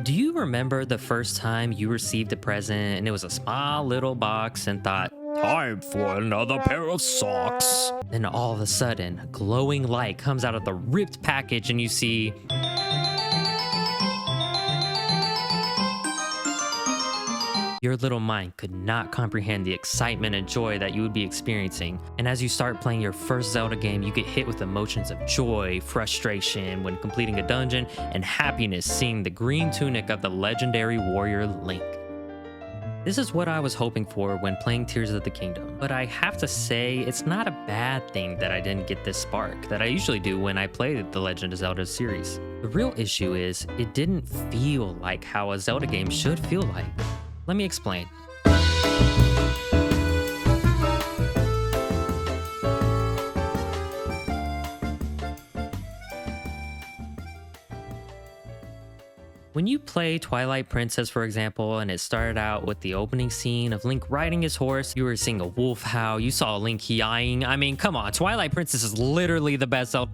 Do you remember the first time you received a present and it was a small little box and thought, time for another pair of socks? Then all of a sudden, a glowing light comes out of the ripped package and you see your little mind could not comprehend the excitement and joy that you would be experiencing. And as you start playing your first Zelda game, you get hit with emotions of joy, frustration when completing a dungeon, and happiness seeing the green tunic of the legendary warrior Link. This is what I was hoping for when playing Tears of the Kingdom, but I have to say it's not a bad thing that I didn't get this spark that I usually do when I play the Legend of Zelda series. The real issue is it didn't feel like how a Zelda game should feel like. Let me explain. When you play Twilight Princess, for example, and it started out with the opening scene of Link riding his horse, you were seeing a wolf howl, you saw Link yawing. I mean, come on, Twilight Princess is literally the best Zelda.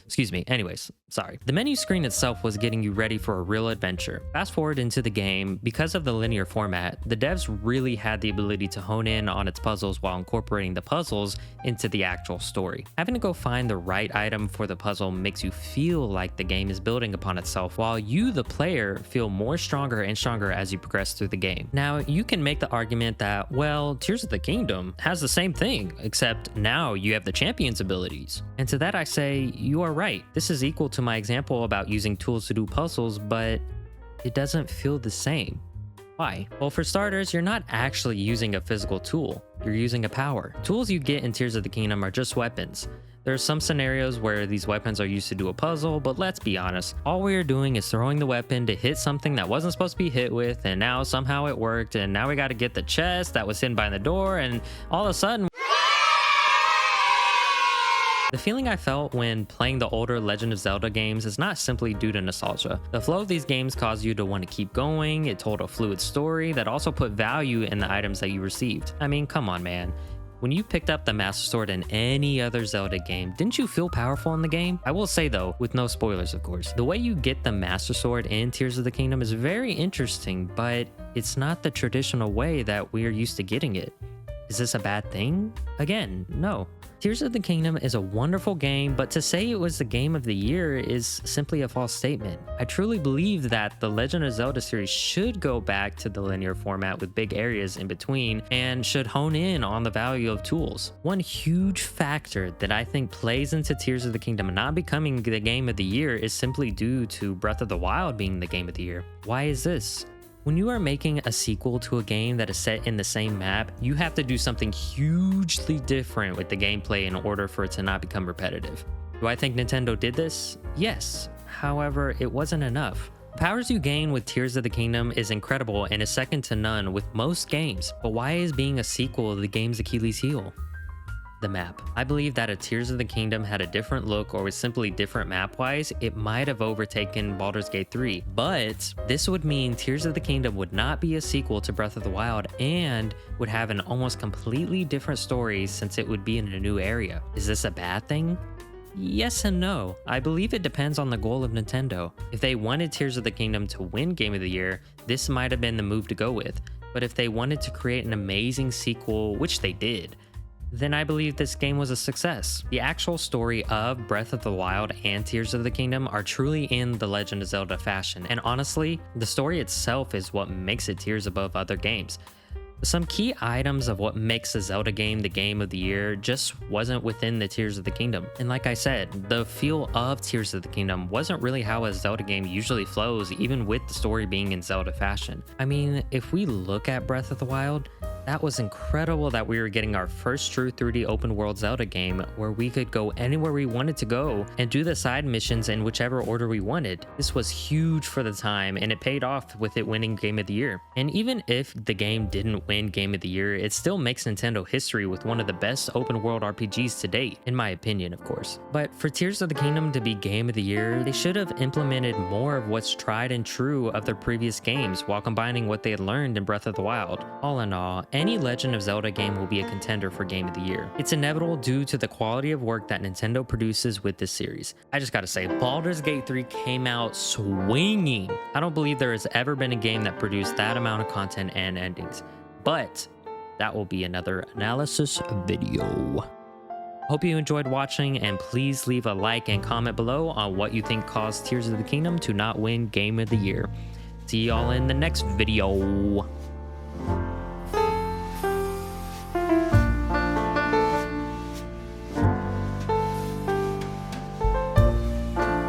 Excuse me. Anyways, sorry. The menu screen itself was getting you ready for a real adventure. Fast forward into the game, because of the linear format, the devs really had the ability to hone in on its puzzles while incorporating the puzzles into the actual story. Having to go find the right item for the puzzle makes you feel like the game is building upon itself, while you, the player, feel more stronger and stronger as you progress through the game. Now, you can make the argument that, well, Tears of the Kingdom has the same thing, except now you have the champion's abilities. And to that I say, you are right. This is equal to my example about using tools to do puzzles, but it doesn't feel the same. Why? Well, for starters, you're not actually using a physical tool. You're using a power. Tools you get in Tears of the Kingdom are just weapons. There are some scenarios where these weapons are used to do a puzzle, but let's be honest, all we are doing is throwing the weapon to hit something that wasn't supposed to be hit with, and now somehow it worked, and now we got to get the chest that was hidden behind the door, and all of a sudden, the feeling I felt when playing the older Legend of Zelda games is not simply due to nostalgia. The flow of these games caused you to want to keep going, it told a fluid story that also put value in the items that you received. I mean, come on, man. When you picked up the Master Sword in any other Zelda game, didn't you feel powerful in the game? I will say though, with no spoilers of course, the way you get the Master Sword in Tears of the Kingdom is very interesting, but it's not the traditional way that we are used to getting it. Is this a bad thing? Again, no. Tears of the Kingdom is a wonderful game, but to say it was the game of the year is simply a false statement. I truly believe that the Legend of Zelda series should go back to the linear format with big areas in between and should hone in on the value of tools. One huge factor that I think plays into Tears of the Kingdom not becoming the game of the year is simply due to Breath of the Wild being the game of the year. Why is this? When you are making a sequel to a game that is set in the same map, you have to do something hugely different with the gameplay in order for it to not become repetitive. Do I think Nintendo did this? Yes. However, it wasn't enough. The powers you gain with Tears of the Kingdom is incredible and is second to none with most games, but why is being a sequel the game's Achilles heel? The map. I believe that if Tears of the Kingdom had a different look or was simply different map-wise, it might have overtaken Baldur's Gate 3. But this would mean Tears of the Kingdom would not be a sequel to Breath of the Wild and would have an almost completely different story since it would be in a new area. Is this a bad thing? Yes and no. I believe it depends on the goal of Nintendo. If they wanted Tears of the Kingdom to win Game of the Year, this might have been the move to go with. But if they wanted to create an amazing sequel, which they did, then I believe this game was a success. The actual story of Breath of the Wild and Tears of the Kingdom are truly in the Legend of Zelda fashion, and honestly, the story itself is what makes it tiers above other games. Some key items of what makes a Zelda game the game of the year just wasn't within the Tears of the Kingdom. And like I said, the feel of Tears of the Kingdom wasn't really how a Zelda game usually flows, even with the story being in Zelda fashion. I mean, if we look at Breath of the Wild, that was incredible that we were getting our first true 3D open world Zelda game where we could go anywhere we wanted to go and do the side missions in whichever order we wanted. This was huge for the time and it paid off with it winning Game of the Year. And even if the game didn't win Game of the Year, it still makes Nintendo history with one of the best open world RPGs to date, in my opinion, of course. But for Tears of the Kingdom to be Game of the Year, they should have implemented more of what's tried and true of their previous games while combining what they had learned in Breath of the Wild. All in all, any Legend of Zelda game will be a contender for Game of the Year. It's inevitable due to the quality of work that Nintendo produces with this series. I just gotta say, Baldur's Gate 3 came out swinging. I don't believe there has ever been a game that produced that amount of content and endings, but that will be another analysis video. Hope you enjoyed watching, and please leave a like and comment below on what you think caused Tears of the Kingdom to not win Game of the Year. See y'all in the next video.